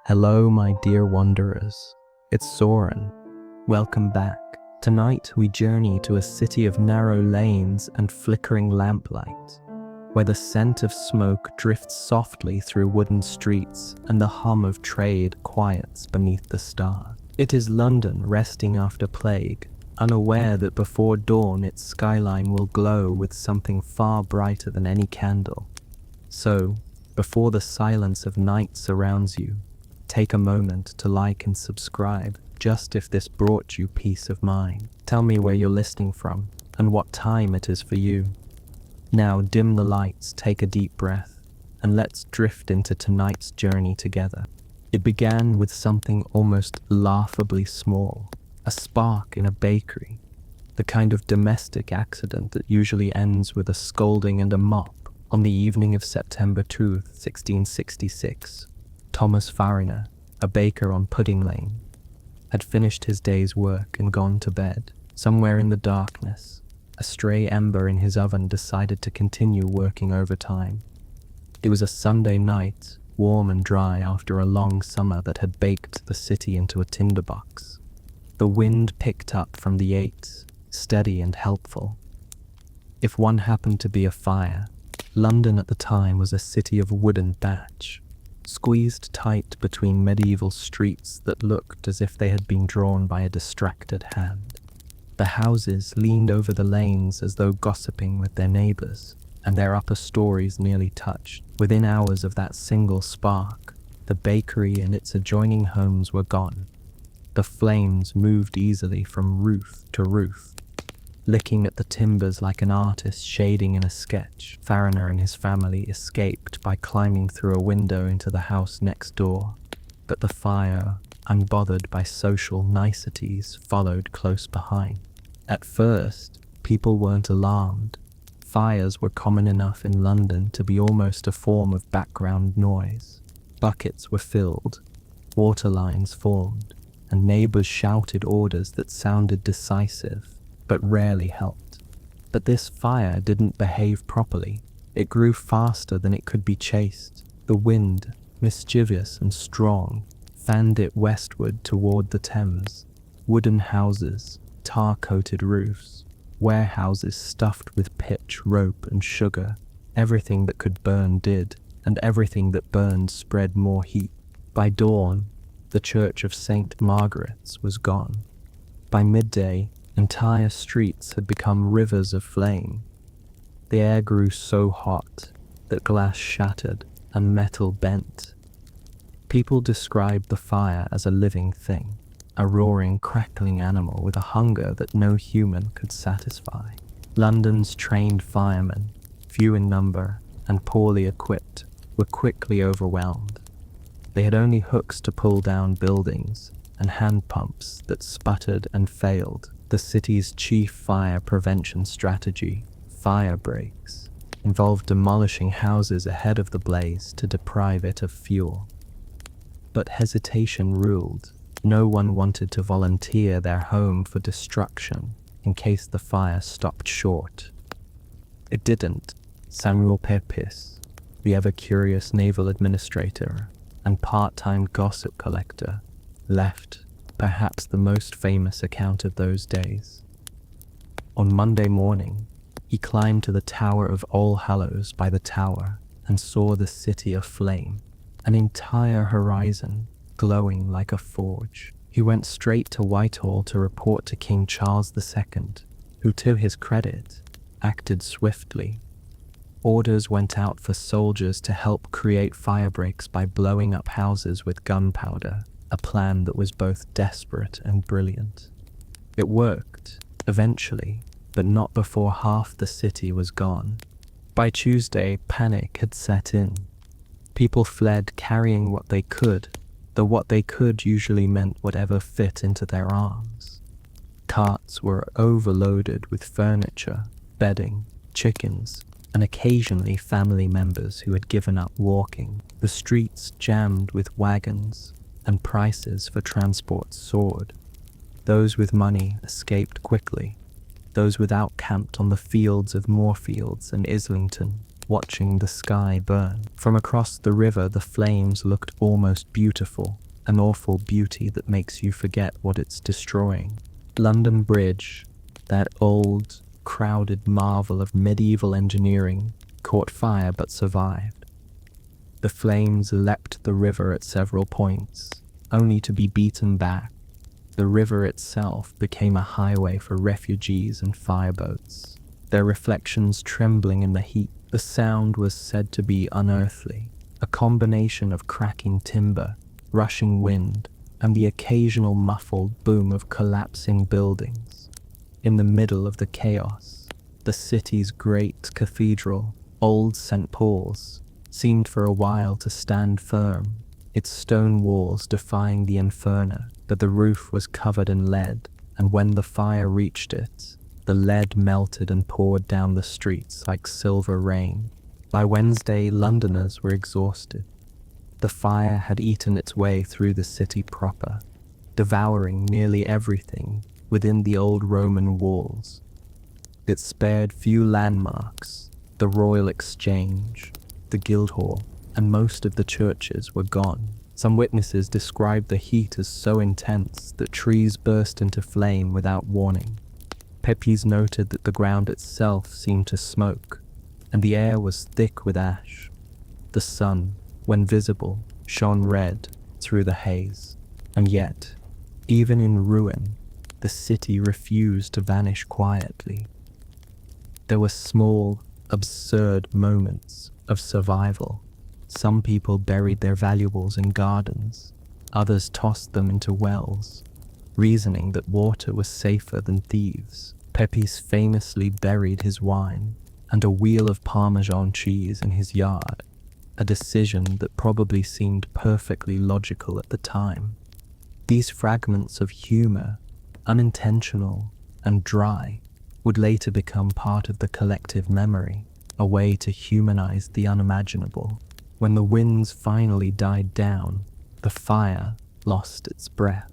Hello, my dear wanderers. It's Soren. Welcome back. Tonight we journey to a city of narrow lanes and flickering lamplight, where the scent of smoke drifts softly through wooden streets and the hum of trade quiets beneath the stars. It is London resting after plague, unaware that before dawn its skyline will glow with something far brighter than any candle. So, before the silence of night surrounds you, take a moment to like and subscribe, just if this brought you peace of mind. Tell me where you're listening from and what time it is for you. Now dim the lights, take a deep breath, and let's drift into tonight's journey together. It began with something almost laughably small, a spark in a bakery, the kind of domestic accident that usually ends with a scolding and a mop. On the evening of September 2, 1666, Thomas Farriner, a baker on Pudding Lane, had finished his day's work and gone to bed. Somewhere in the darkness, a stray ember in his oven decided to continue working overtime. It was a Sunday night, warm and dry after a long summer that had baked the city into a tinderbox. The wind picked up from the 8s, steady and helpful. If one happened to be a fire, London at the time was a city of wooden thatch, squeezed tight between medieval streets that looked as if they had been drawn by a distracted hand. The houses leaned over the lanes as though gossiping with their neighbours, and their upper stories nearly touched. Within hours of that single spark, the bakery and its adjoining homes were gone. The flames moved easily from roof to roof, licking at the timbers like an artist shading in a sketch. Farriner and his family escaped by climbing through a window into the house next door, but the fire, unbothered by social niceties, followed close behind. At first, people weren't alarmed. Fires were common enough in London to be almost a form of background noise. Buckets were filled, water lines formed, and neighbours shouted orders that sounded decisive, but rarely helped. But this fire didn't behave properly. It grew faster than it could be chased. The wind, mischievous and strong, fanned it westward toward the Thames. Wooden houses, tar-coated roofs, warehouses stuffed with pitch, rope and sugar. Everything that could burn did, and everything that burned spread more heat. By dawn, the church of St. Margaret's was gone. By midday, entire streets had become rivers of flame. The air grew so hot that glass shattered and metal bent. People described the fire as a living thing, a roaring, crackling animal with a hunger that no human could satisfy. London's trained firemen, few in number and poorly equipped, were quickly overwhelmed. They had only hooks to pull down buildings and hand pumps that sputtered and failed. The city's chief fire prevention strategy, fire breaks, involved demolishing houses ahead of the blaze to deprive it of fuel. But hesitation ruled. No one wanted to volunteer their home for destruction in case the fire stopped short. It didn't. Samuel Pepys, the ever-curious naval administrator and part-time gossip collector, left perhaps the most famous account of those days. On Monday morning, he climbed to the Tower of All Hallows by the Tower and saw the city aflame, an entire horizon glowing like a forge. He went straight to Whitehall to report to King Charles II, who, to his credit, acted swiftly. Orders went out for soldiers to help create firebreaks by blowing up houses with gunpowder, a plan that was both desperate and brilliant. It worked, eventually, but not before half the city was gone. By Tuesday, panic had set in. People fled carrying what they could, though what they could usually meant whatever fit into their arms. Carts were overloaded with furniture, bedding, chickens, and occasionally family members who had given up walking. The streets jammed with wagons, and prices for transport soared. Those with money escaped quickly. Those without camped on the fields of Moorfields and Islington. watching the sky burn. From across the river, the flames looked almost beautiful, an awful beauty that makes you forget what it's destroying. London Bridge, that old, crowded marvel of medieval engineering, caught fire but survived. The flames leapt the river at several points, only to be beaten back. The river itself became a highway for refugees and fireboats, their reflections trembling in the heat. The sound was said to be unearthly, a combination of cracking timber, rushing wind, and the occasional muffled boom of collapsing buildings. In the middle of the chaos, the city's great cathedral, old St. Paul's, seemed for a while to stand firm, its stone walls defying the inferno. But the roof was covered in lead, and when the fire reached it, the lead melted and poured down the streets like silver rain. By Wednesday, Londoners were exhausted. The fire had eaten its way through the city proper, devouring nearly everything within the old Roman walls. It spared few landmarks. The Royal Exchange, the Guildhall, and most of the churches were gone. Some witnesses described the heat as so intense that trees burst into flame without warning. Pepys noted that the ground itself seemed to smoke, and the air was thick with ash. The sun, when visible, shone red through the haze. And yet, even in ruin, the city refused to vanish quietly. There were small, absurd moments of survival. Some people buried their valuables in gardens, others tossed them into wells, reasoning that water was safer than thieves. Pepys famously buried his wine and a wheel of Parmesan cheese in his yard, a decision that probably seemed perfectly logical at the time. These fragments of humor, unintentional and dry, would later become part of the collective memory, a way to humanize the unimaginable. When the winds finally died down, the fire lost its breath.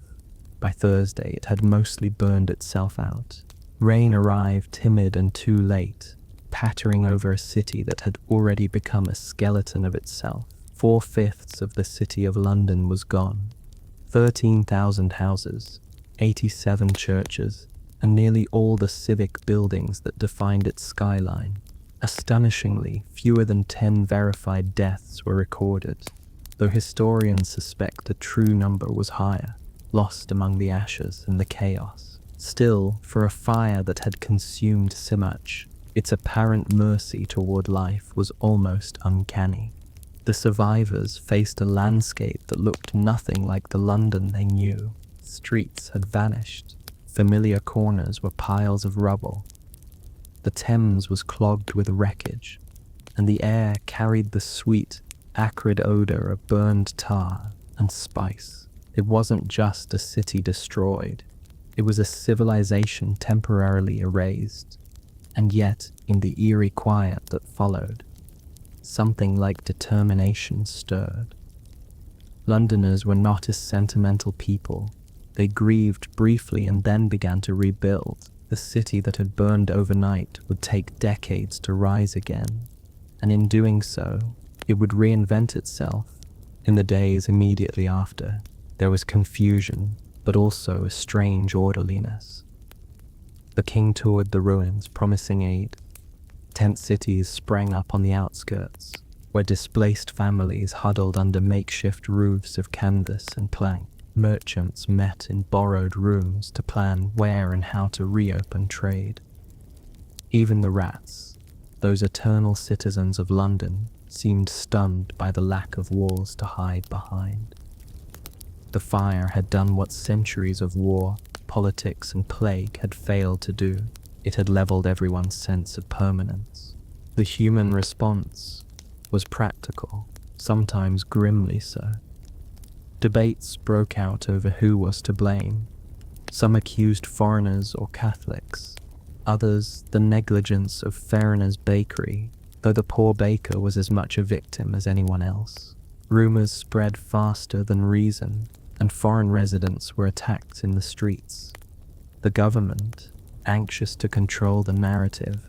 By Thursday, it had mostly burned itself out. Rain arrived timid and too late, pattering over a city that had already become a skeleton of itself. 4/5 of the city of London was gone. 13,000 houses, 87 churches, and nearly all the civic buildings that defined its skyline. Astonishingly, fewer than 10 verified deaths were recorded, though historians suspect the true number was higher, lost among the ashes and the chaos. Still, for a fire that had consumed so much, its apparent mercy toward life was almost uncanny. The survivors faced a landscape that looked nothing like the London they knew. Streets had vanished. Familiar corners were piles of rubble. The Thames was clogged with wreckage, and the air carried the sweet, acrid odor of burned tar and spice. It wasn't just a city destroyed. It was a civilization temporarily erased. And yet, in the eerie quiet that followed, something like determination stirred. Londoners were not a sentimental people. They grieved briefly and then began to rebuild. The city that had burned overnight would take decades to rise again, and in doing so, it would reinvent itself. In the days immediately after, there was confusion, but also a strange orderliness. The king toured the ruins, promising aid. Tent cities sprang up on the outskirts, where displaced families huddled under makeshift roofs of canvas and plank. Merchants met in borrowed rooms to plan where and how to reopen trade. Even the rats, those eternal citizens of London, seemed stunned by the lack of walls to hide behind. The fire had done what centuries of war, politics, and plague had failed to do. It had leveled everyone's sense of permanence. The human response was practical, sometimes grimly so. Debates broke out over who was to blame. Some accused foreigners or Catholics, others the negligence of Farriner's bakery, though the poor baker was as much a victim as anyone else. Rumors spread faster than reason, and foreign residents were attacked in the streets. The government, anxious to control the narrative,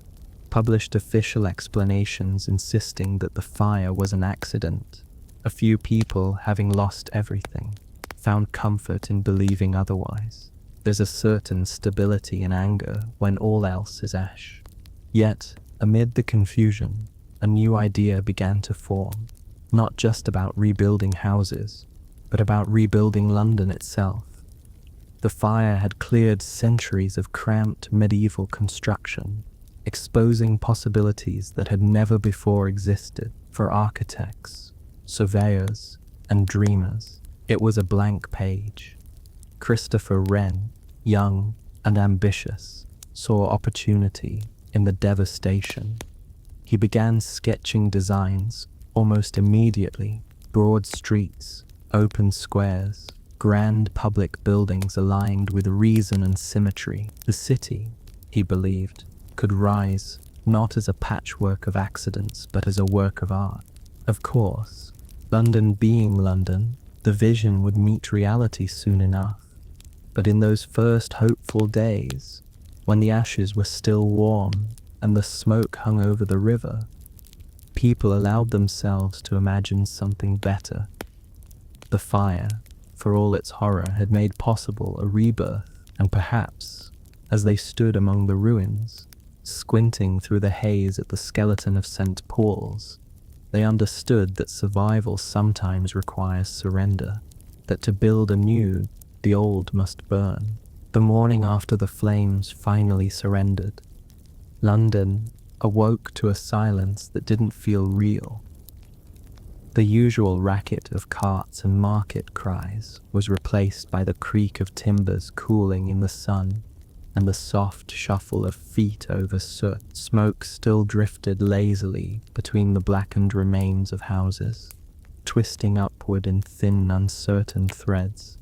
published official explanations insisting that the fire was an accident. A few people, having lost everything, found comfort in believing otherwise. There's a certain stability in anger when all else is ash. Yet, amid the confusion, a new idea began to form, not just about rebuilding houses, but about rebuilding London itself. The fire had cleared centuries of cramped medieval construction, exposing possibilities that had never before existed for architects, surveyors, and dreamers. It was a blank page. Christopher Wren, young and ambitious, saw opportunity in the devastation. He began sketching designs almost immediately: broad streets, open squares, grand public buildings aligned with reason and symmetry. The city, he believed, could rise not as a patchwork of accidents but as a work of art. Of course, London being London, the vision would meet reality soon enough. But in those first hopeful days, when the ashes were still warm and the smoke hung over the river, people allowed themselves to imagine something better. The fire, for all its horror, had made possible a rebirth, and perhaps, as they stood among the ruins, squinting through the haze at the skeleton of St. Paul's, they understood that survival sometimes requires surrender, that to build anew, the old must burn. The morning after the flames finally surrendered, London awoke to a silence that didn't feel real. The usual racket of carts and market cries was replaced by the creak of timbers cooling in the sun and the soft shuffle of feet over soot. Smoke still drifted lazily between the blackened remains of houses, twisting upward in thin, uncertain threads.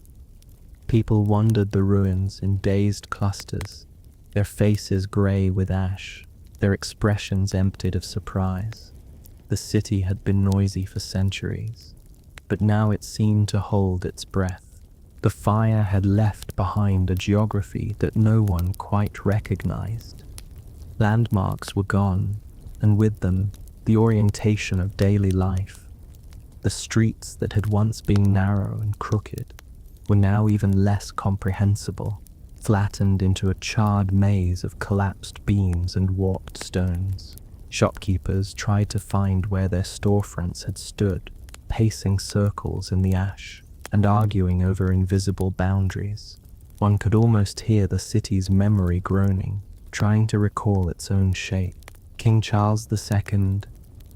People wandered the ruins in dazed clusters, their faces grey with ash, their expressions emptied of surprise. The city had been noisy for centuries, but now it seemed to hold its breath. The fire had left behind a geography that no one quite recognized. Landmarks were gone, and with them, the orientation of daily life. The streets that had once been narrow and crooked were now even less comprehensible, flattened into a charred maze of collapsed beams and warped stones. Shopkeepers tried to find where their storefronts had stood, pacing circles in the ash and arguing over invisible boundaries. One could almost hear the city's memory groaning, trying to recall its own shape. King Charles II,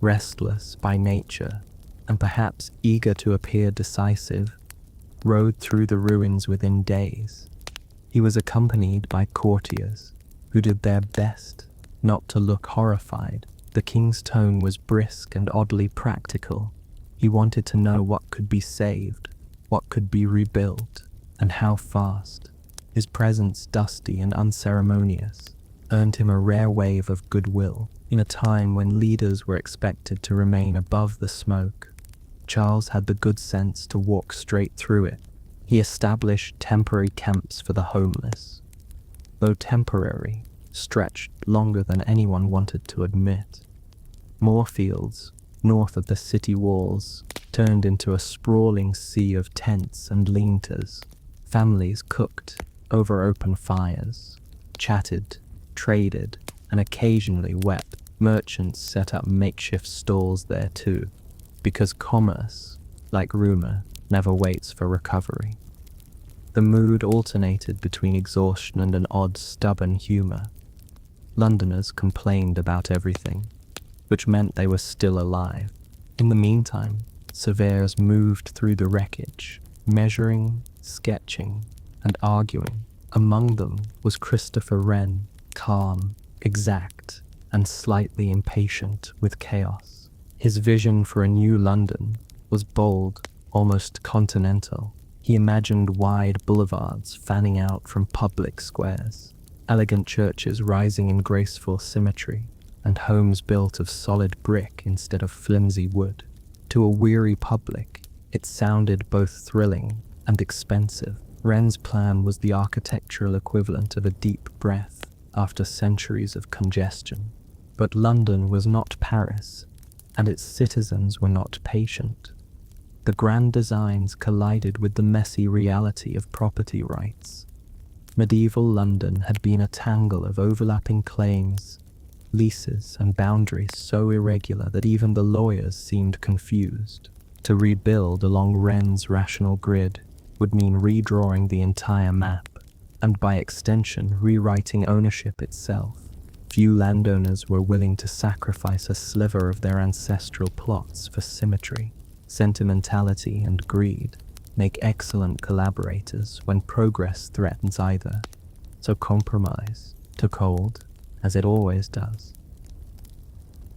restless by nature and perhaps eager to appear decisive, rode through the ruins within days. He was accompanied by courtiers who did their best not to look horrified. The king's tone was brisk and oddly practical. He wanted to know what could be saved, what could be rebuilt, and how fast. His presence, dusty and unceremonious, earned him a rare wave of goodwill. In a time when leaders were expected to remain above the smoke, Charles had the good sense to walk straight through it. He established temporary camps for the homeless. Though temporary, stretched longer than anyone wanted to admit. Moorfields, north of the city walls, turned into a sprawling sea of tents and lean-tos. Families cooked over open fires, chatted, traded, and occasionally wept. Merchants set up makeshift stalls there too, because commerce, like rumor, never waits for recovery. The mood alternated between exhaustion and an odd, stubborn humor. Londoners complained about everything, which meant they were still alive. In the meantime, surveyors moved through the wreckage, measuring, sketching, and arguing. Among them was Christopher Wren, calm, exact, and slightly impatient with chaos. His vision for a new London was bold, almost continental. He imagined wide boulevards fanning out from public squares, elegant churches rising in graceful symmetry, and homes built of solid brick instead of flimsy wood. To a weary public, it sounded both thrilling and expensive. Wren's plan was the architectural equivalent of a deep breath after centuries of congestion. But London was not Paris, and its citizens were not patient. The grand designs collided with the messy reality of property rights. Medieval London had been a tangle of overlapping claims, leases, and boundaries so irregular that even the lawyers seemed confused. To rebuild along Wren's rational grid would mean redrawing the entire map, and by extension rewriting ownership itself. Few landowners were willing to sacrifice a sliver of their ancestral plots for symmetry. Sentimentality and greed make excellent collaborators when progress threatens either, so compromise took hold, as it always does.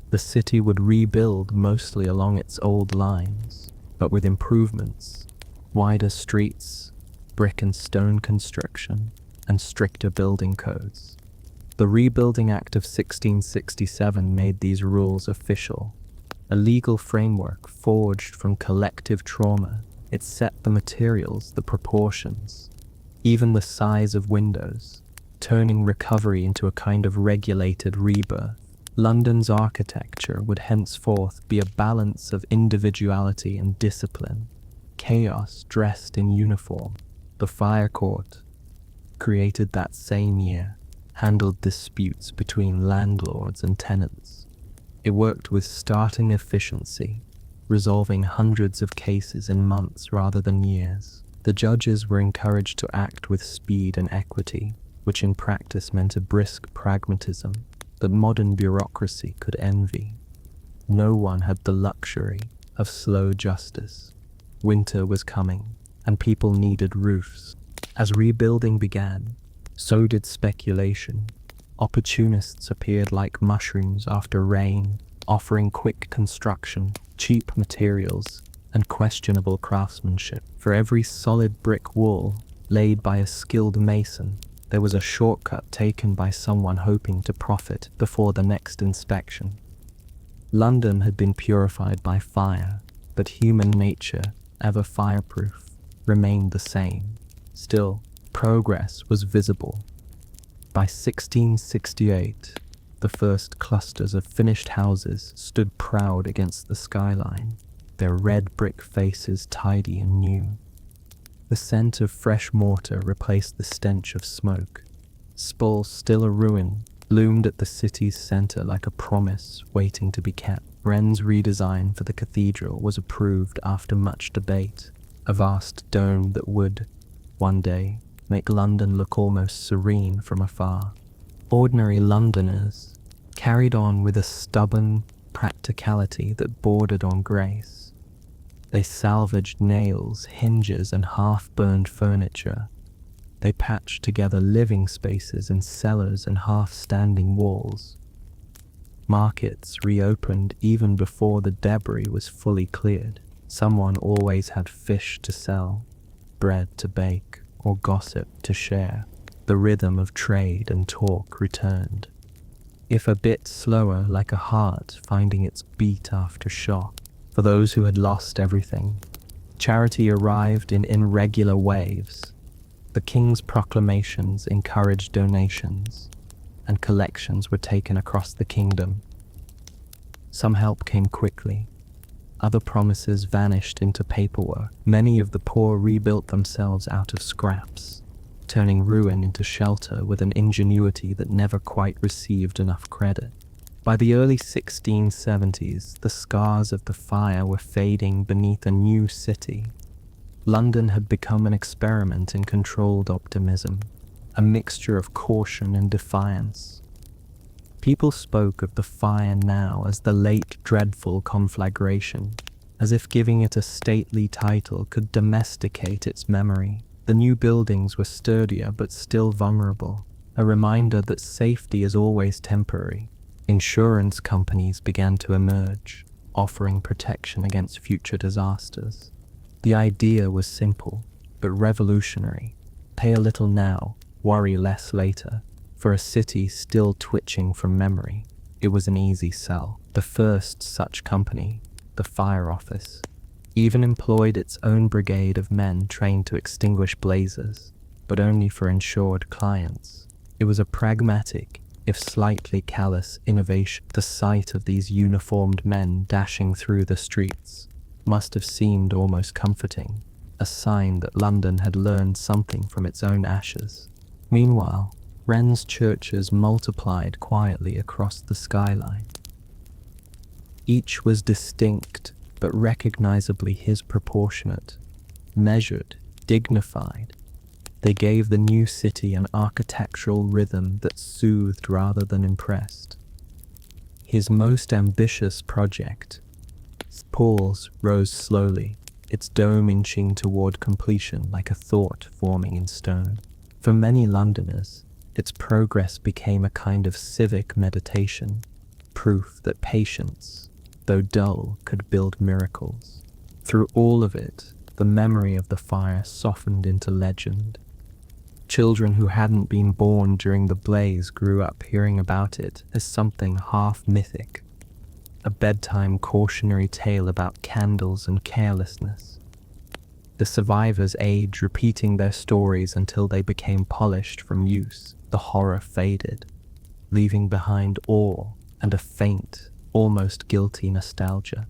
The city would rebuild mostly along its old lines, but with improvements: wider streets, brick and stone construction, and stricter building codes. The Rebuilding Act of 1667 made these rules official, a legal framework forged from collective trauma. It set the materials, the proportions, even the size of windows, turning recovery into a kind of regulated rebirth. London's architecture would henceforth be a balance of individuality and discipline, chaos dressed in uniform. The Fire Court, created that same year, handled disputes between landlords and tenants. It worked with startling efficiency, resolving hundreds of cases in months rather than years. The judges were encouraged to act with speed and equity, which in practice meant a brisk pragmatism that modern bureaucracy could envy. No one had the luxury of slow justice. Winter was coming, and people needed roofs. As rebuilding began, so did speculation. Opportunists appeared like mushrooms after rain, offering quick construction, cheap materials, and questionable craftsmanship. For every solid brick wall laid by a skilled mason, there was a shortcut taken by someone hoping to profit before the next inspection. London had been purified by fire, but human nature, ever fireproof, remained the same. Still, progress was visible. By 1668, the first clusters of finished houses stood proud against the skyline, their red brick faces tidy and new. The scent of fresh mortar replaced the stench of smoke. Spall, still a ruin, loomed at the city's center like a promise waiting to be kept. Wren's redesign for the cathedral was approved after much debate, a vast dome that would, one day, make London look almost serene from afar. Ordinary Londoners carried on with a stubborn practicality that bordered on grace. They salvaged nails, hinges, and half-burned furniture. They patched together living spaces in cellars and half-standing walls. Markets reopened even before the debris was fully cleared. Someone always had fish to sell, bread to bake, or gossip to share. The rhythm of trade and talk returned, if a bit slower, like a heart finding its beat after shock. For those who had lost everything, charity arrived in irregular waves. The king's proclamations encouraged donations, and collections were taken across the kingdom. Some help came quickly. Other promises vanished into paperwork. Many of the poor rebuilt themselves out of scraps, turning ruin into shelter with an ingenuity that never quite received enough credit. By the early 1670s, the scars of the fire were fading beneath a new city. London had become an experiment in controlled optimism, a mixture of caution and defiance. People spoke of the fire now as the late dreadful conflagration, as if giving it a stately title could domesticate its memory. The new buildings were sturdier but still vulnerable, a reminder that safety is always temporary. Insurance companies began to emerge, offering protection against future disasters. The idea was simple, but revolutionary. Pay a little now, worry less later. For a city still twitching from memory, it was an easy sell. The first such company, the Fire Office, even employed its own brigade of men trained to extinguish blazes, but only for insured clients. It was a pragmatic, if slightly callous, innovation. The sight of these uniformed men dashing through the streets must have seemed almost comforting, a sign that London had learned something from its own ashes. Meanwhile, Wren's churches multiplied quietly across the skyline. Each was distinct, but recognizably his proportionate, measured, dignified. They gave the new city an architectural rhythm that soothed rather than impressed. His most ambitious project, Paul's, rose slowly, its dome inching toward completion like a thought forming in stone. For many Londoners, its progress became a kind of civic meditation, proof that patience, though dull, could build miracles. Through all of it, the memory of the fire softened into legend. Children who hadn't been born during the blaze grew up hearing about it as something half mythic, a bedtime cautionary tale about candles and carelessness. The survivors aged, repeating their stories until they became polished from use. The horror faded, leaving behind awe and a faint, almost guilty nostalgia.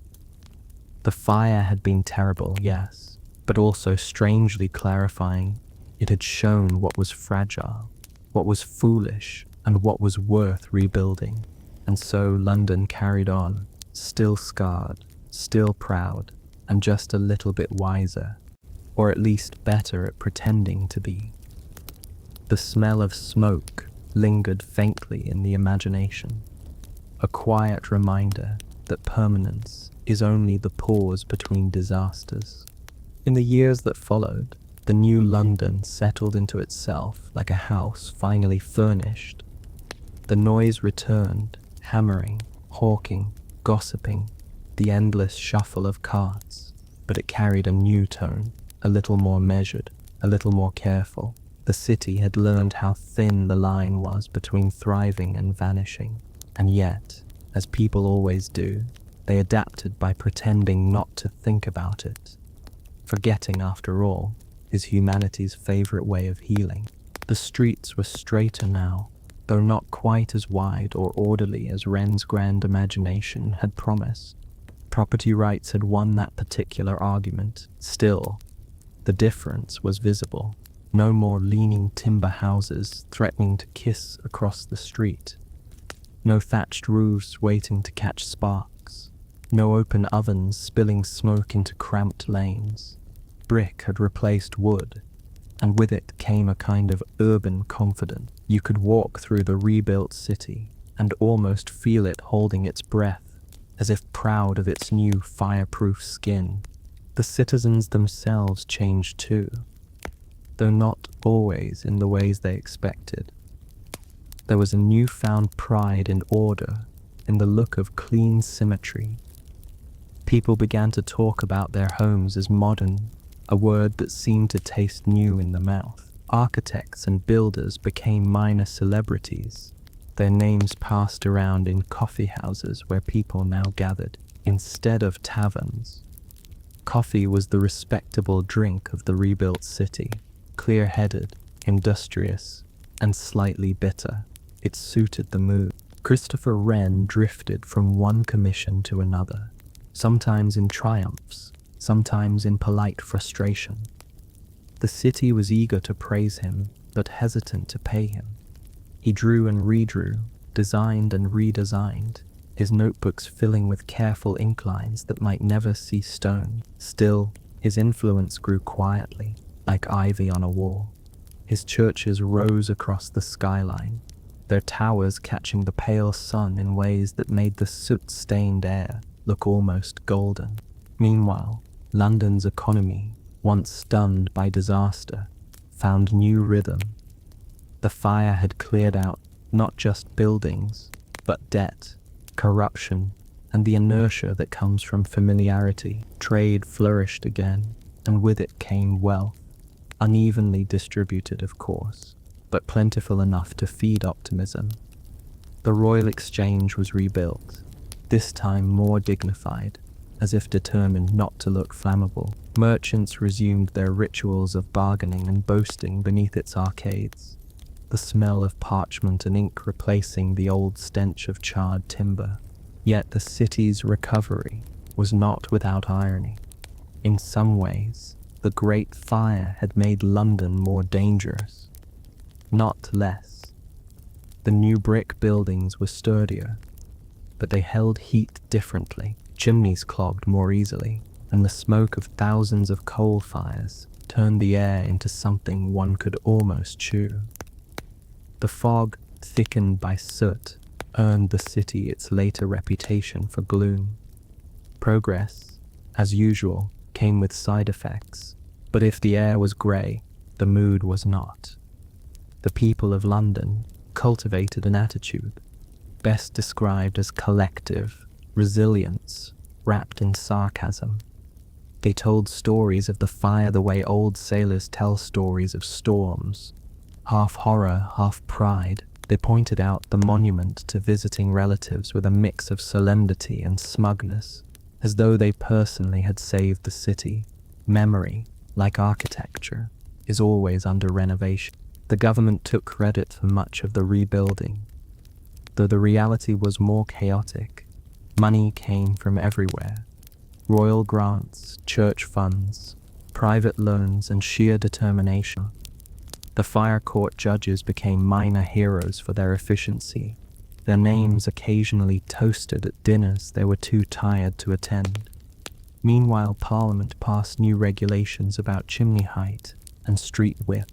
The fire had been terrible, yes, but also strangely clarifying. It had shown what was fragile, what was foolish, and what was worth rebuilding. And so London carried on, still scarred, still proud, and just a little bit wiser, or at least better at pretending to be. The smell of smoke lingered faintly in the imagination, a quiet reminder that permanence is only the pause between disasters. In the years that followed, the new London settled into itself like a house finally furnished. The noise returned, hammering, hawking, gossiping, the endless shuffle of carts, but it carried a new tone, a little more measured, a little more careful. The city had learned how thin the line was between thriving and vanishing, and yet, as people always do, they adapted by pretending not to think about it. Forgetting, after all, is humanity's favorite way of healing. The streets were straighter now, though not quite as wide or orderly as Wren's grand imagination had promised. Property rights had won that particular argument. Still, the difference was visible. No more leaning timber houses threatening to kiss across the street. No thatched roofs waiting to catch sparks. No open ovens spilling smoke into cramped lanes. Brick had replaced wood, and with it came a kind of urban confidence. You could walk through the rebuilt city and almost feel it holding its breath, as if proud of its new fireproof skin. The citizens themselves changed too, though not always in the ways they expected. There was a newfound pride in order, in the look of clean symmetry. People began to talk about their homes as modern, a word that seemed to taste new in the mouth. Architects and builders became minor celebrities. Their names passed around in coffee houses where people now gathered, instead of taverns. Coffee was the respectable drink of the rebuilt city, clear-headed, industrious, and slightly bitter. It suited the mood. Christopher Wren drifted from one commission to another, sometimes in triumphs, sometimes in polite frustration. The city was eager to praise him, but hesitant to pay him. He drew and redrew, designed and redesigned, his notebooks filling with careful ink lines that might never see stone. Still, his influence grew quietly, like ivy on a wall. His churches rose across the skyline, their towers catching the pale sun in ways that made the soot-stained air look almost golden. Meanwhile, London's economy, once stunned by disaster, found new rhythm. The fire had cleared out not just buildings, but debt, corruption, and the inertia that comes from familiarity. Trade flourished again, and with it came wealth, unevenly distributed, of course, but plentiful enough to feed optimism. The Royal Exchange was rebuilt, this time more dignified, as if determined not to look flammable. Merchants resumed their rituals of bargaining and boasting beneath its arcades. the smell of parchment and ink replacing the old stench of charred timber. Yet the city's recovery was not without irony. In some ways, the Great Fire had made London more dangerous, not less. The new brick buildings were sturdier, but they held heat differently. Chimneys clogged more easily, and the smoke of thousands of coal fires turned the air into something one could almost chew. The fog, thickened by soot, earned the city its later reputation for gloom. Progress, as usual, came with side effects, but if the air was grey, the mood was not. The people of London cultivated an attitude, best described as collective resilience, wrapped in sarcasm. They told stories of the fire the way old sailors tell stories of storms, half horror, half pride. They pointed out the monument to visiting relatives with a mix of solemnity and smugness, as though they personally had saved the city. Memory, like architecture, is always under renovation. The government took credit for much of the rebuilding, though the reality was more chaotic. Money came from everywhere: royal grants, church funds, private loans, and sheer determination. The fire court judges became minor heroes for their efficiency, their names occasionally toasted at dinners they were too tired to attend. Meanwhile, Parliament passed new regulations about chimney height and street width,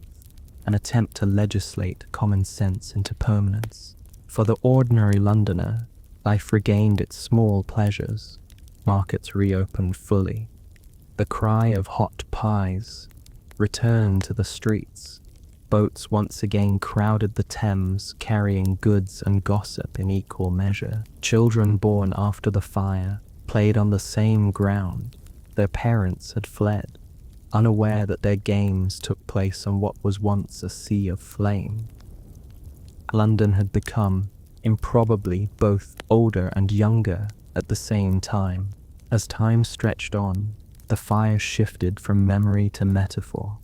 an attempt to legislate common sense into permanence. For the ordinary Londoner, life regained its small pleasures. Markets reopened fully. The cry of hot pies returned to the streets. Boats once again crowded the Thames, carrying goods and gossip in equal measure. Children born after the fire played on the same ground. Their parents had fled, unaware that their games took place on what was once a sea of flame. London had become, improbably, both older and younger at the same time. As time stretched on, the fire shifted from memory to metaphor.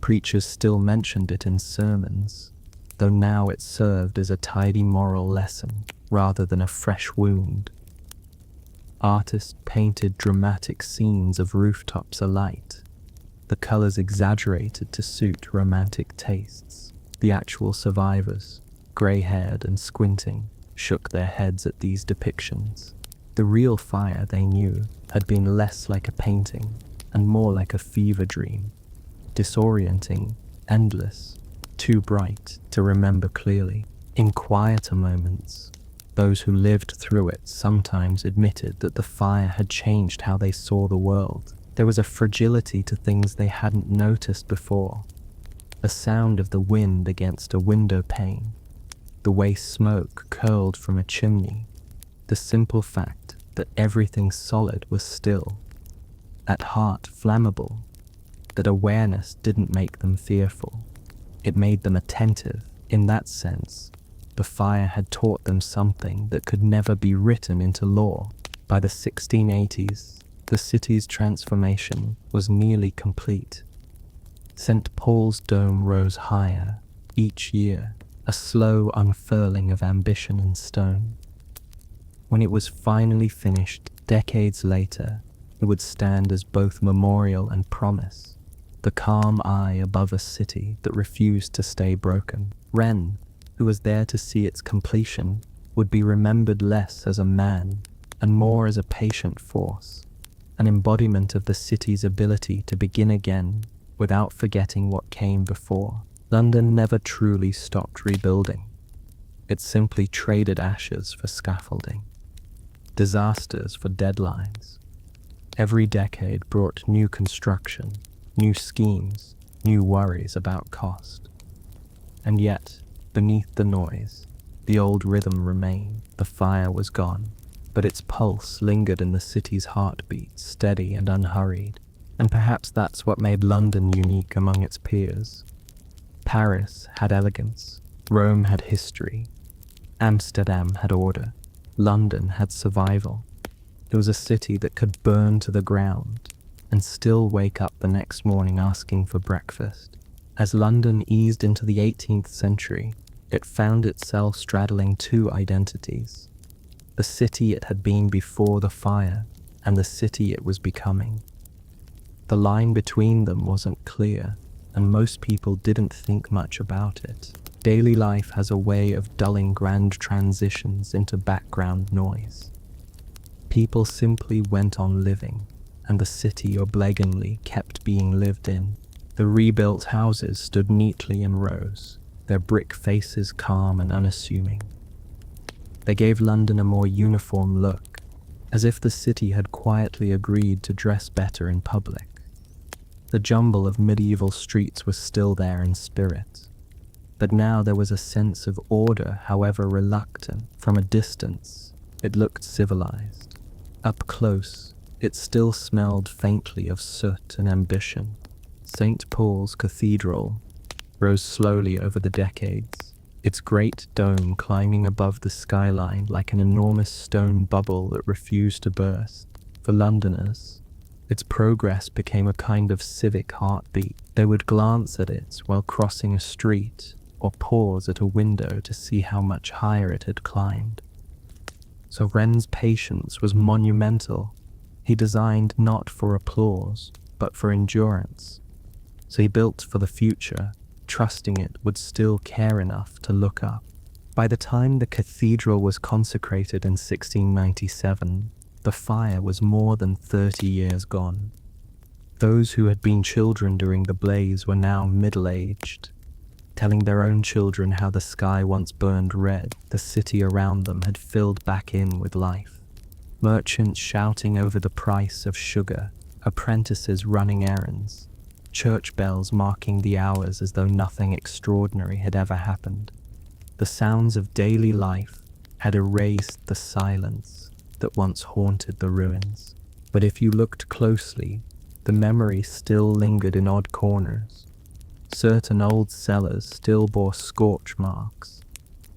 Preachers still mentioned it in sermons, though now it served as a tidy moral lesson rather than a fresh wound. Artists painted dramatic scenes of rooftops alight, the colors exaggerated to suit romantic tastes. The actual survivors, grey-haired and squinting, shook their heads at these depictions. The real fire, they knew, had been less like a painting and more like a fever dream. Disorienting, endless, too bright to remember clearly. In quieter moments, those who lived through it sometimes admitted that the fire had changed how they saw the world. There was a fragility to things they hadn't noticed before. The sound of the wind against a window pane, the way smoke curled from a chimney, the simple fact that everything solid was still, at heart flammable. That awareness didn't make them fearful. It made them attentive. In that sense, the fire had taught them something that could never be written into law. By the 1680s, the city's transformation was nearly complete. St. Paul's Dome rose higher each year, a slow unfurling of ambition and stone. When it was finally finished, decades later, it would stand as both memorial and promise. The calm eye above a city that refused to stay broken. Wren, who was there to see its completion, would be remembered less as a man and more as a patient force, an embodiment of the city's ability to begin again without forgetting what came before. London never truly stopped rebuilding. It simply traded ashes for scaffolding, disasters for deadlines. Every decade brought new construction, new schemes, new worries about cost. And yet, beneath the noise, the old rhythm remained. The fire was gone, but its pulse lingered in the city's heartbeat, steady and unhurried. And perhaps that's what made London unique among its peers. Paris had elegance, Rome had history, Amsterdam had order, London had survival. It was a city that could burn to the ground and still wake up the next morning asking for breakfast. As London eased into the 18th century, it found itself straddling two identities: the city it had been before the fire and the city it was becoming. The line between them wasn't clear, and most people didn't think much about it. Daily life has a way of dulling grand transitions into background noise. People simply went on living, and the city obligingly kept being lived in. The rebuilt houses stood neatly in rows, their brick faces calm and unassuming. They gave London a more uniform look, as if the city had quietly agreed to dress better in public. The jumble of medieval streets was still there in spirit, but now there was a sense of order, however reluctant. From a distance, it looked civilized. Up close, it still smelled faintly of soot and ambition. St. Paul's Cathedral rose slowly over the decades, its great dome climbing above the skyline like an enormous stone bubble that refused to burst. For Londoners, its progress became a kind of civic heartbeat. They would glance at it while crossing a street or pause at a window to see how much higher it had climbed. So Wren's patience was monumental. He designed not for applause, but for endurance. So he built for the future, trusting it would still care enough to look up. By the time the cathedral was consecrated in 1697, the fire was more than 30 years gone. Those who had been children during the blaze were now middle-aged, telling their own children how the sky once burned red. The city around them had filled back in with life. Merchants shouting over the price of sugar, apprentices running errands, church bells marking the hours as though nothing extraordinary had ever happened. The sounds of daily life had erased the silence that once haunted the ruins. But if you looked closely, the memory still lingered in odd corners. Certain old cellars still bore scorch marks.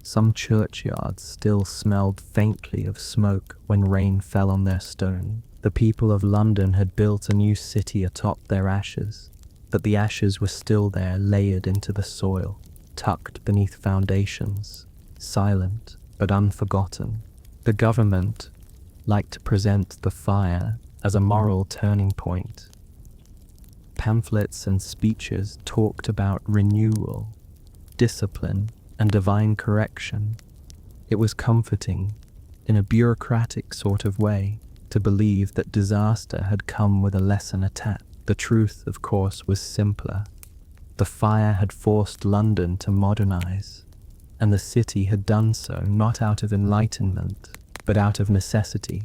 Some churchyards still smelled faintly of smoke when rain fell on their stone. The people of London had built a new city atop their ashes, but the ashes were still there, layered into the soil, tucked beneath foundations, silent but unforgotten. The government liked to present the fire as a moral turning point. Pamphlets and speeches talked about renewal, discipline, and divine correction. It was comforting, in a bureaucratic sort of way, to believe that disaster had come with a lesson attached. The truth, of course, was simpler. The fire had forced London to modernize, and the city had done so not out of enlightenment, but out of necessity.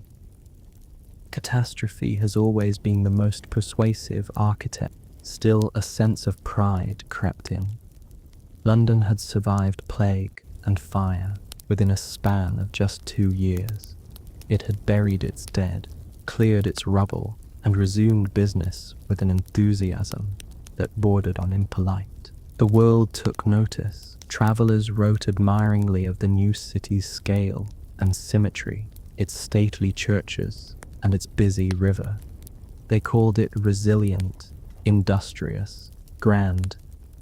Catastrophe has always been the most persuasive architect. Still, a sense of pride crept in. London had survived plague and fire within a span of just 2 years. It had buried its dead, cleared its rubble, and resumed business with an enthusiasm that bordered on impolite. The world took notice. Travelers wrote admiringly of the new city's scale and symmetry, its stately churches, and its busy river. They called it resilient, industrious, grand.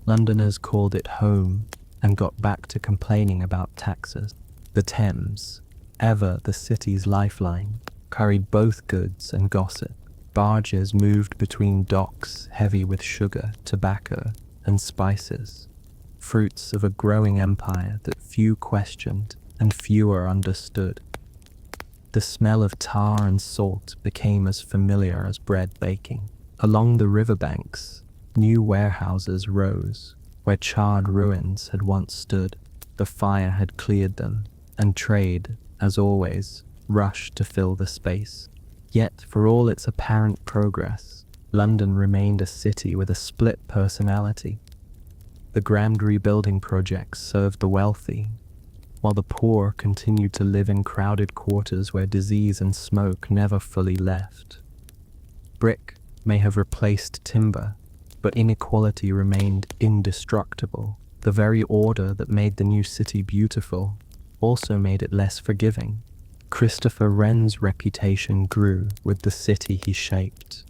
Londoners called it home and got back to complaining about taxes. The Thames, ever the city's lifeline, carried both goods and gossip. Barges moved between docks heavy with sugar, tobacco, and spices, fruits of a growing empire that few questioned and fewer understood. The smell of tar and salt became as familiar as bread baking. Along the riverbanks, new warehouses rose, where charred ruins had once stood. The fire had cleared them, and trade, as always, rushed to fill the space. Yet, for all its apparent progress, London remained a city with a split personality. The grand rebuilding projects served the wealthy, while the poor continued to live in crowded quarters where disease and smoke never fully left. Brick may have replaced timber, but inequality remained indestructible. The very order that made the new city beautiful also made it less forgiving. Christopher Wren's reputation grew with the city he shaped.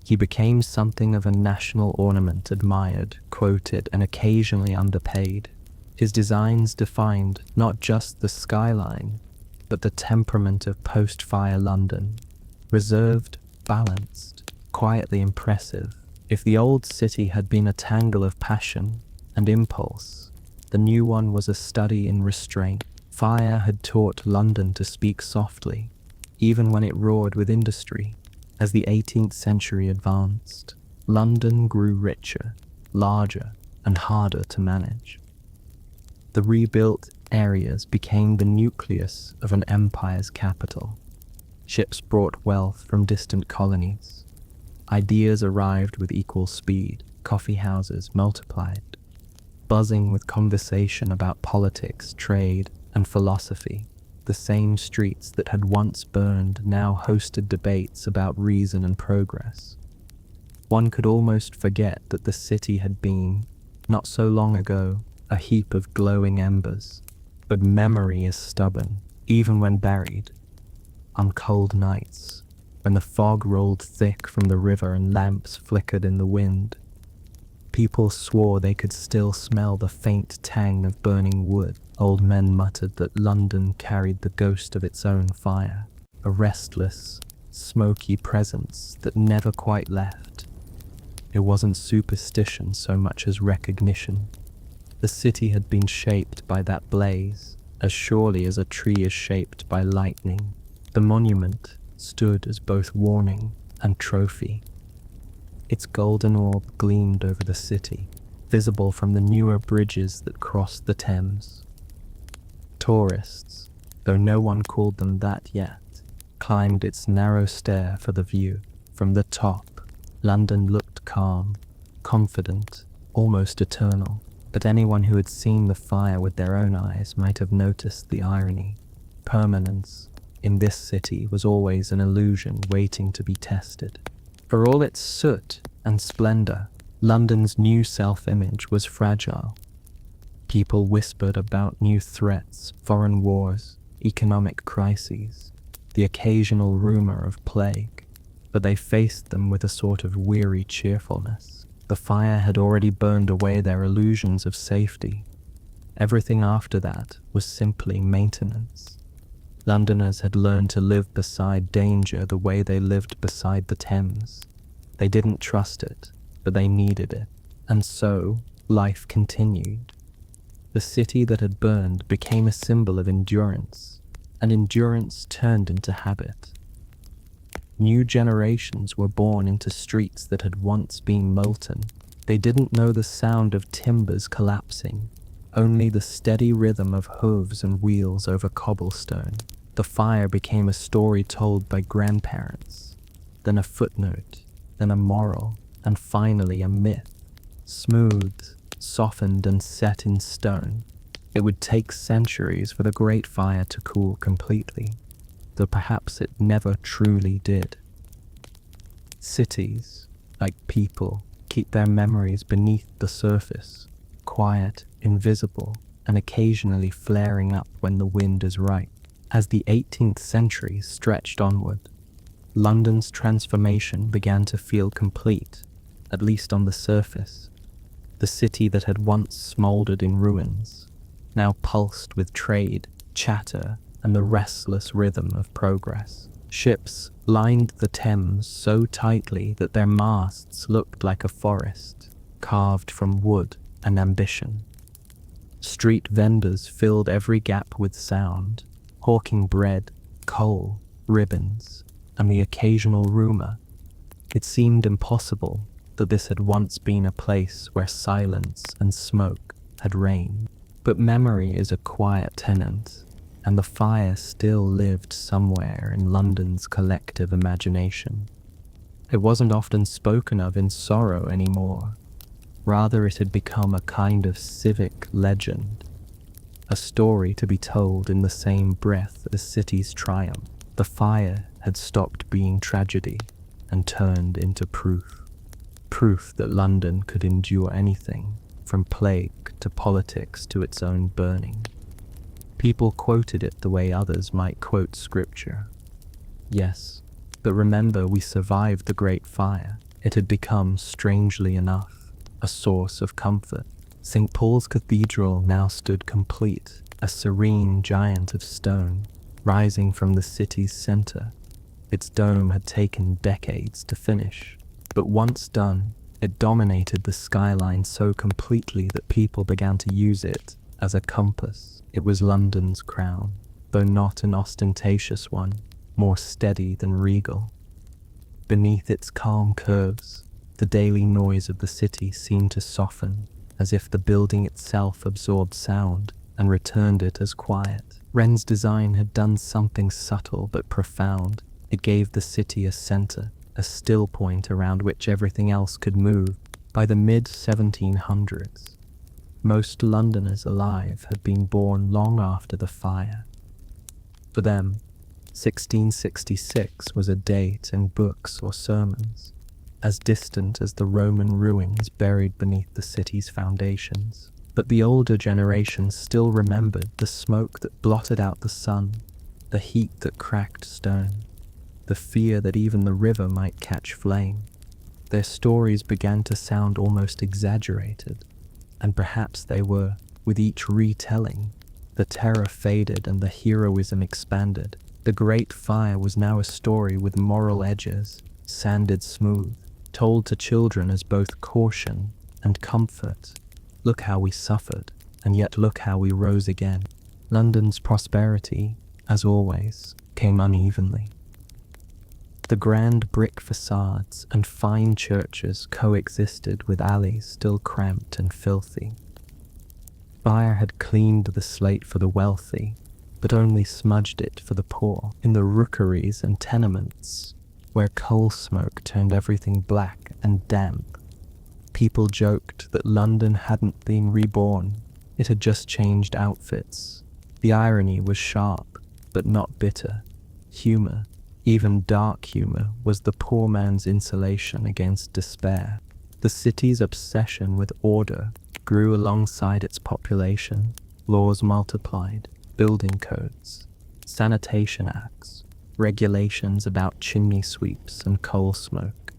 He became something of a national ornament, admired, quoted, and occasionally underpaid. His designs defined not just the skyline, but the temperament of post-fire London. Reserved, balanced, quietly impressive. If the old city had been a tangle of passion and impulse, the new one was a study in restraint. Fire had taught London to speak softly, even when it roared with industry. As the 18th century advanced, London grew richer, larger, and harder to manage. The rebuilt areas became the nucleus of an empire's capital. Ships brought wealth from distant colonies. Ideas arrived with equal speed. Coffee houses multiplied, buzzing with conversation about politics, trade, and philosophy. The same streets that had once burned now hosted debates about reason and progress. One could almost forget that the city had been, not so long ago, a heap of glowing embers. But memory is stubborn, even when buried. On cold nights, when the fog rolled thick from the river and lamps flickered in the wind, people swore they could still smell the faint tang of burning wood. Old men muttered that London carried the ghost of its own fire, a restless, smoky presence that never quite left. It wasn't superstition so much as recognition. The city had been shaped by that blaze, as surely as a tree is shaped by lightning. The monument stood as both warning and trophy. Its golden orb gleamed over the city, visible from the newer bridges that crossed the Thames. Tourists, though no one called them that yet, climbed its narrow stair for the view. From the top, London looked calm, confident, almost eternal. But anyone who had seen the fire with their own eyes might have noticed the irony. Permanence in this city was always an illusion waiting to be tested. For all its soot and splendor, London's new self-image was fragile. People whispered about new threats, foreign wars, economic crises, the occasional rumor of plague, but they faced them with a sort of weary cheerfulness. The fire had already burned away their illusions of safety. Everything after that was simply maintenance. Londoners had learned to live beside danger the way they lived beside the Thames. They didn't trust it, but they needed it. And so, life continued. The city that had burned became a symbol of endurance, and endurance turned into habit. New generations were born into streets that had once been molten. They didn't know the sound of timbers collapsing, only the steady rhythm of hooves and wheels over cobblestone. The fire became a story told by grandparents, then a footnote, then a moral, and finally a myth, smoothed, softened, and set in stone. It would take centuries for the Great Fire to cool completely, though perhaps it never truly did. Cities, like people, keep their memories beneath the surface, quiet, invisible, and occasionally flaring up when the wind is right. As the 18th century stretched onward, London's transformation began to feel complete, at least on the surface. The city that had once smoldered in ruins now pulsed with trade, chatter, and the restless rhythm of progress. Ships lined the Thames so tightly that their masts looked like a forest, carved from wood and ambition. Street vendors filled every gap with sound, hawking bread, coal, ribbons, and the occasional rumor. It seemed impossible that this had once been a place where silence and smoke had reigned. But memory is a quiet tenant, and the fire still lived somewhere in London's collective imagination. It wasn't often spoken of in sorrow anymore. Rather, it had become a kind of civic legend, a story to be told in the same breath as city's triumph. The fire had stopped being tragedy and turned into proof. Proof that London could endure anything, from plague to politics to its own burning. People quoted it the way others might quote scripture. Yes, but remember, we survived the Great Fire. It had become, strangely enough, a source of comfort. St. Paul's Cathedral now stood complete, a serene giant of stone, rising from the city's center. Its dome had taken decades to finish, but once done, it dominated the skyline so completely that people began to use it as a compass. It was London's crown, though not an ostentatious one, more steady than regal. Beneath its calm curves, the daily noise of the city seemed to soften, as if the building itself absorbed sound and returned it as quiet. Wren's design had done something subtle but profound. It gave the city a center, a still point around which everything else could move. By the mid-1700s, most Londoners alive had been born long after the fire. For them, 1666 was a date in books or sermons, as distant as the Roman ruins buried beneath the city's foundations. But the older generation still remembered the smoke that blotted out the sun, the heat that cracked stone, the fear that even the river might catch flame. Their stories began to sound almost exaggerated, and perhaps they were. With each retelling, the terror faded and the heroism expanded. The Great Fire was now a story with moral edges, sanded smooth, told to children as both caution and comfort. Look how we suffered, and yet look how we rose again. London's prosperity, as always, came unevenly. The grand brick facades and fine churches coexisted with alleys still cramped and filthy. Fire had cleaned the slate for the wealthy, but only smudged it for the poor. In the rookeries and tenements, where coal smoke turned everything black and damp, people joked that London hadn't been reborn. It had just changed outfits. The irony was sharp, but not bitter. Humor, even dark humor, was the poor man's insulation against despair. The city's obsession with order grew alongside its population. Laws multiplied, building codes, sanitation acts, regulations about chimney sweeps and coal smoke.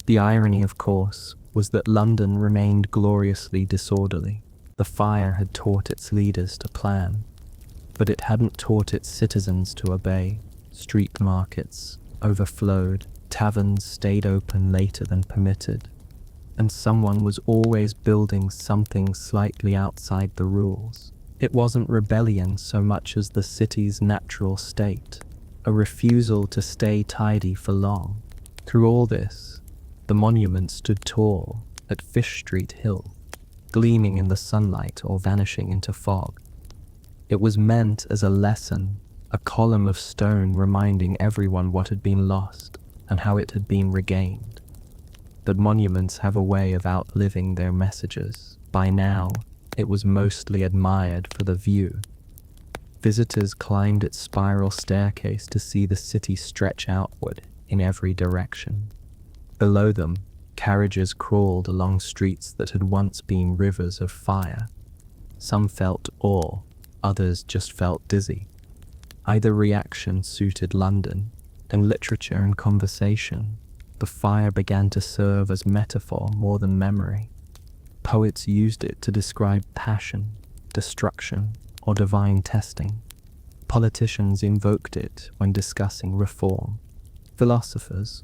The irony, of course, was that London remained gloriously disorderly. The fire had taught its leaders to plan, but it hadn't taught its citizens to obey. Street markets overflowed, taverns stayed open later than permitted, and someone was always building something slightly outside the rules. It wasn't rebellion so much as the city's natural state, a refusal to stay tidy for long. Through all this, the monument stood tall at Fish Street Hill, gleaming in the sunlight or vanishing into fog. It was meant as a lesson, a column of stone reminding everyone what had been lost and how it had been regained. But monuments have a way of outliving their messages. By now, it was mostly admired for the view. Visitors climbed its spiral staircase to see the city stretch outward in every direction. Below them, carriages crawled along streets that had once been rivers of fire. Some felt awe, others just felt dizzy. Either reaction suited London. In literature and conversation, the fire began to serve as metaphor more than memory. Poets used it to describe passion, destruction, or divine testing. Politicians invoked it when discussing reform. Philosophers,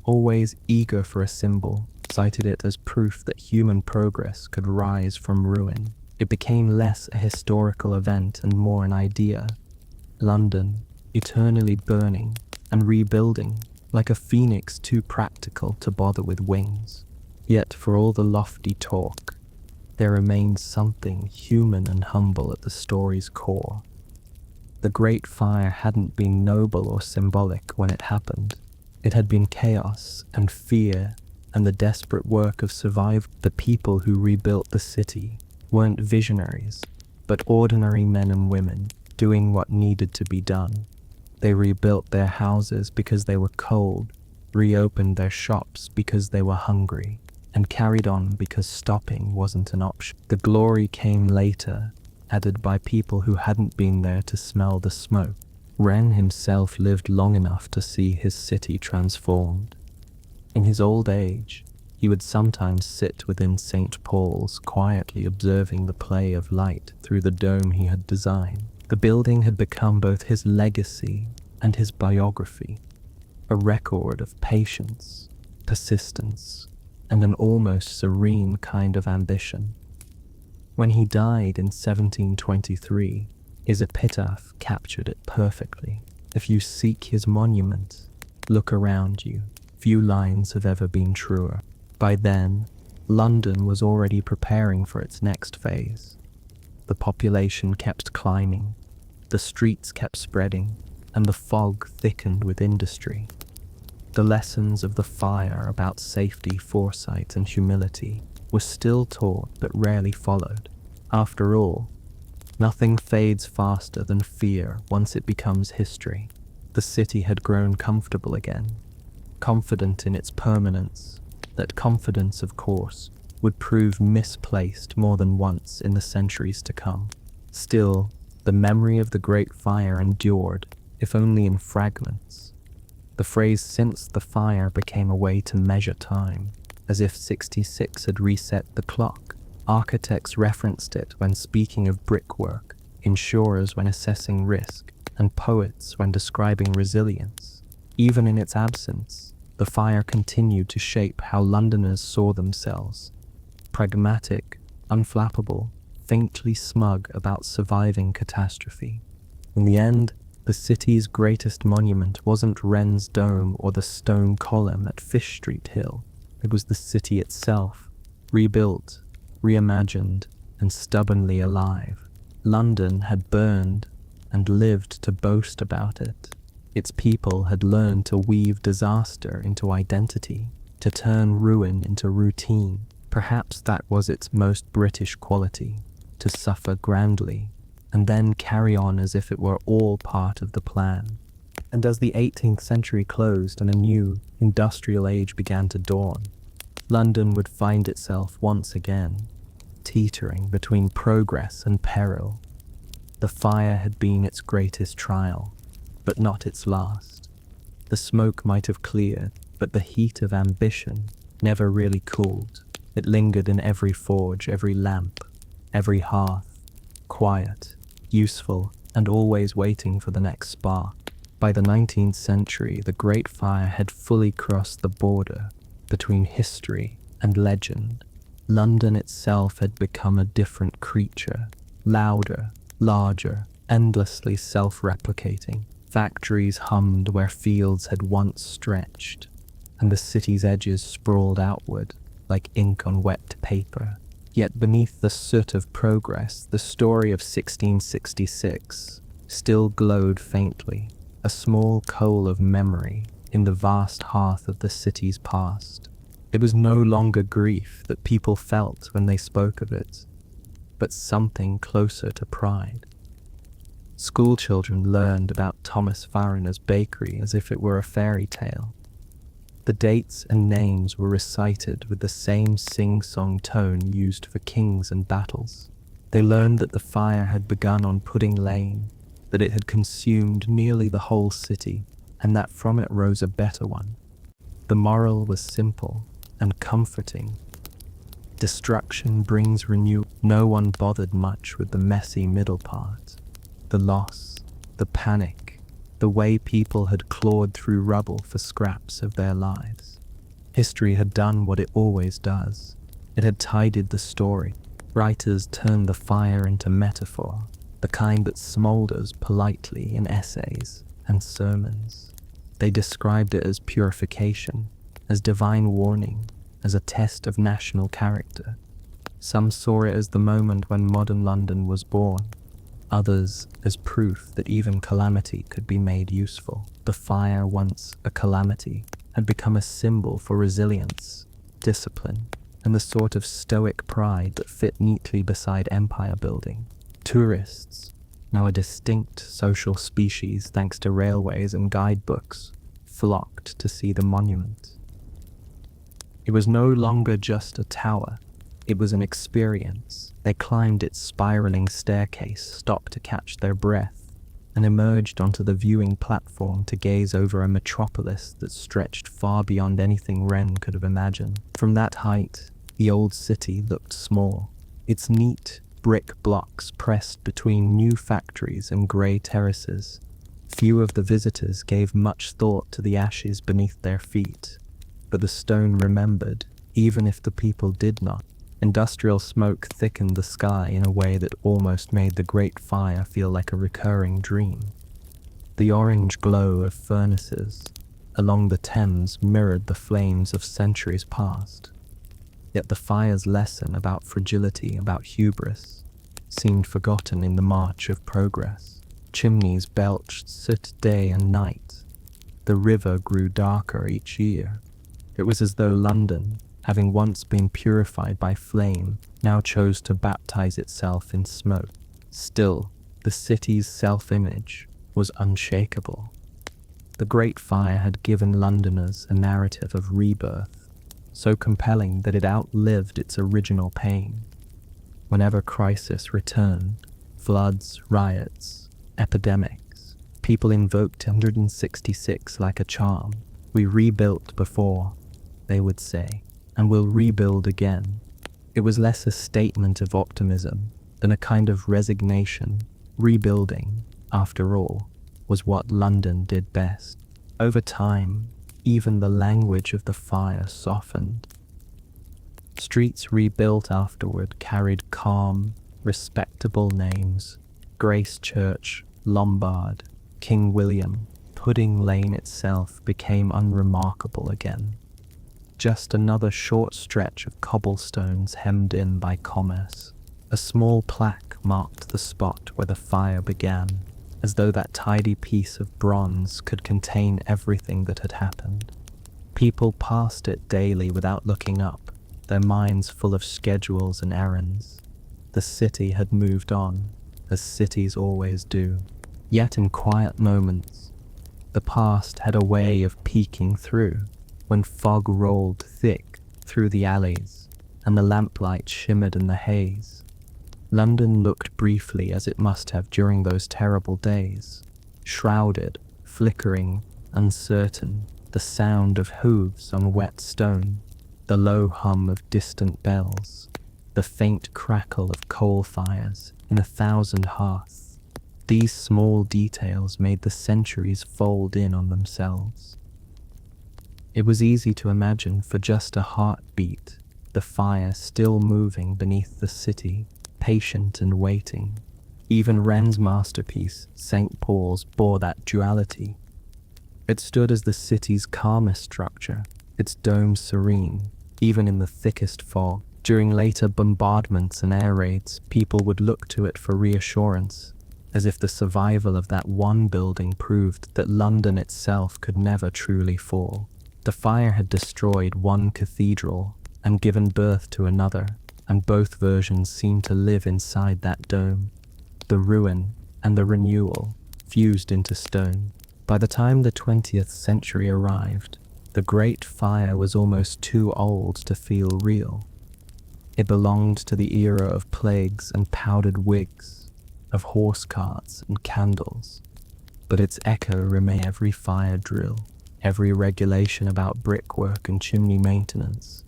always eager for a symbol, cited it as proof that human progress could rise from ruin. It became less a historical event and more an idea. London, eternally burning and rebuilding, like a phoenix too practical to bother with wings. Yet for all the lofty talk, there remained something human and humble at the story's core. The Great Fire hadn't been noble or symbolic when it happened. It had been chaos and fear and the desperate work of survival. The people who rebuilt the city weren't visionaries, but ordinary men and women doing what needed to be done. They rebuilt their houses because they were cold, reopened their shops because they were hungry, and carried on because stopping wasn't an option. The glory came later, added by people who hadn't been there to smell the smoke. Wren himself lived long enough to see his city transformed. In his old age, he would sometimes sit within St. Paul's, quietly observing the play of light through the dome he had designed. The building had become both his legacy and his biography, a record of patience, persistence, and an almost serene kind of ambition. When he died in 1723, his epitaph captured it perfectly. If you seek his monument, look around you. Few lines have ever been truer. By then, London was already preparing for its next phase. The population kept climbing, the streets kept spreading, and the fog thickened with industry. The lessons of the fire about safety, foresight, and humility were still taught but rarely followed. After all, nothing fades faster than fear once it becomes history. The city had grown comfortable again, confident in its permanence. That confidence, of course, would prove misplaced more than once in the centuries to come. Still, the memory of the Great Fire endured, if only in fragments. The phrase "since the fire" became a way to measure time, as if 66 had reset the clock. Architects referenced it when speaking of brickwork, insurers when assessing risk, and poets when describing resilience. Even in its absence, the fire continued to shape how Londoners saw themselves. Pragmatic, unflappable, faintly smug about surviving catastrophe. In the end, the city's greatest monument wasn't Wren's dome or the stone column at Fish Street Hill. It was the city itself, rebuilt, reimagined, and stubbornly alive. London had burned and lived to boast about it. Its people had learned to weave disaster into identity, to turn ruin into routine. Perhaps that was its most British quality, to suffer grandly, and then carry on as if it were all part of the plan. And as the 18th century closed and a new industrial age began to dawn, London would find itself once again teetering between progress and peril. The fire had been its greatest trial, but not its last. The smoke might have cleared, but the heat of ambition never really cooled. It lingered in every forge, every lamp, every hearth, quiet, useful, and always waiting for the next spark. By the 19th century, the Great Fire had fully crossed the border between history and legend. London itself had become a different creature, louder, larger, endlessly self-replicating. Factories hummed where fields had once stretched, and the city's edges sprawled outward like ink on wet paper. Yet beneath the soot of progress, the story of 1666 still glowed faintly, a small coal of memory in the vast hearth of the city's past. It was no longer grief that people felt when they spoke of it, but something closer to pride. Schoolchildren learned about Thomas Farriner's bakery as if it were a fairy tale. The dates and names were recited with the same sing-song tone used for kings and battles. They learned that the fire had begun on Pudding Lane, that it had consumed nearly the whole city, and that from it rose a better one. The moral was simple and comforting. Destruction brings renewal. No one bothered much with the messy middle part. The loss, the panic, the way people had clawed through rubble for scraps of their lives. History had done what it always does. It had tidied the story. Writers turned the fire into metaphor, the kind that smolders politely in essays and sermons. They described it as purification, as divine warning, as a test of national character. Some saw it as the moment when modern London was born, others as proof that even calamity could be made useful. The fire, once a calamity, had become a symbol for resilience, discipline, and the sort of stoic pride that fit neatly beside empire building. Tourists, now a distinct social species thanks to railways and guidebooks, flocked to see the monument. It was no longer just a tower. It was an experience. They climbed its spiraling staircase, stopped to catch their breath, and emerged onto the viewing platform to gaze over a metropolis that stretched far beyond anything Wren could have imagined. From that height, the old city looked small, its neat brick blocks pressed between new factories and grey terraces. Few of the visitors gave much thought to the ashes beneath their feet, but the stone remembered, even if the people did not. Industrial smoke thickened the sky in a way that almost made the Great Fire feel like a recurring dream. The orange glow of furnaces along the Thames mirrored the flames of centuries past. Yet the fire's lesson about fragility, about hubris, seemed forgotten in the march of progress. Chimneys belched soot day and night. The river grew darker each year. It was as though London, having once been purified by flame, now chose to baptize itself in smoke. Still, the city's self-image was unshakable. The Great Fire had given Londoners a narrative of rebirth, so compelling that it outlived its original pain. Whenever crisis returned, floods, riots, epidemics, people invoked 166 like a charm. "We rebuilt before," they would say, "and will rebuild again." It was less a statement of optimism than a kind of resignation. Rebuilding, after all, was what London did best. Over time, even the language of the fire softened. Streets rebuilt afterward carried calm, respectable names: Grace Church, Lombard, King William. Pudding Lane itself became unremarkable again. Just another short stretch of cobblestones hemmed in by commerce. A small plaque marked the spot where the fire began, as though that tidy piece of bronze could contain everything that had happened. People passed it daily without looking up, their minds full of schedules and errands. The city had moved on, as cities always do. Yet in quiet moments, the past had a way of peeking through. When fog rolled thick through the alleys and the lamplight shimmered in the haze, London looked briefly as it must have during those terrible days, shrouded, flickering, uncertain, the sound of hooves on wet stone, the low hum of distant bells, the faint crackle of coal fires in 1,000 hearths. These small details made the centuries fold in on themselves. It was easy to imagine for just a heartbeat the fire still moving beneath the city, patient and waiting. Even Wren's masterpiece, St. Paul's, bore that duality. It stood as the city's calmest structure, its dome serene, even in the thickest fog. During later bombardments and air raids, people would look to it for reassurance, as if the survival of that one building proved that London itself could never truly fall. The fire had destroyed one cathedral and given birth to another, and both versions seemed to live inside that dome. The ruin and the renewal fused into stone. By the time the 20th century arrived, the Great Fire was almost too old to feel real. It belonged to the era of plagues and powdered wigs, of horse carts and candles, but its echo remained every fire drill, every regulation about brickwork and chimney maintenance.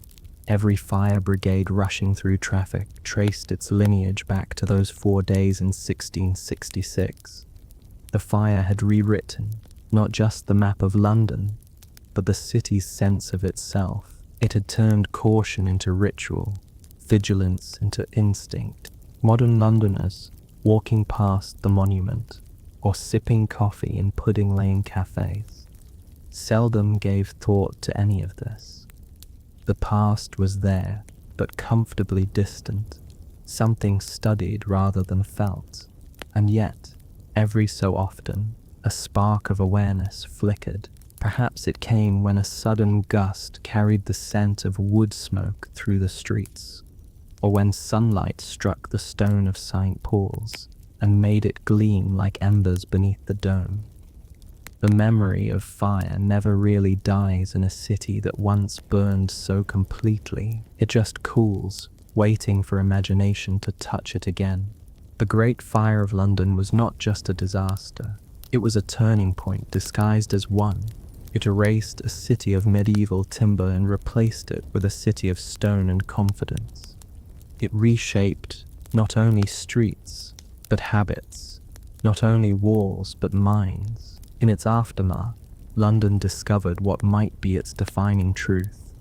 Every fire brigade rushing through traffic traced its lineage back to those 4 days in 1666. The fire had rewritten not just the map of London, but the city's sense of itself. It had turned caution into ritual, vigilance into instinct. Modern Londoners, walking past the monument or sipping coffee in Pudding Lane cafes, seldom gave thought to any of this. The past was there, but comfortably distant, something studied rather than felt. And yet, every so often, a spark of awareness flickered. Perhaps it came when a sudden gust carried the scent of wood smoke through the streets, or when sunlight struck the stone of St. Paul's and made it gleam like embers beneath the dome. The memory of fire never really dies in a city that once burned so completely. It just cools, waiting for imagination to touch it again. The Great Fire of London was not just a disaster, it was a turning point disguised as one. It erased a city of medieval timber and replaced it with a city of stone and confidence. It reshaped not only streets, but habits, not only walls, but minds. In its aftermath, London discovered what might be its defining truth,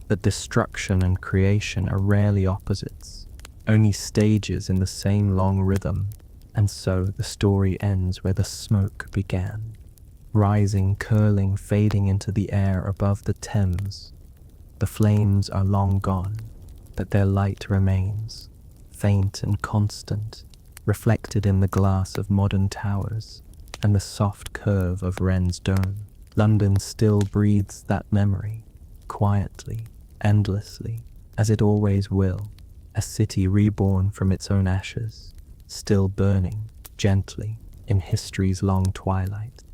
that destruction and creation are rarely opposites, only stages in the same long rhythm. And so the story ends where the smoke began, rising, curling, fading into the air above the Thames. The flames are long gone, but their light remains, faint and constant, reflected in the glass of modern towers and the soft curve of Wren's dome. London still breathes that memory, quietly, endlessly, as it always will, a city reborn from its own ashes, still burning, gently, in history's long twilight.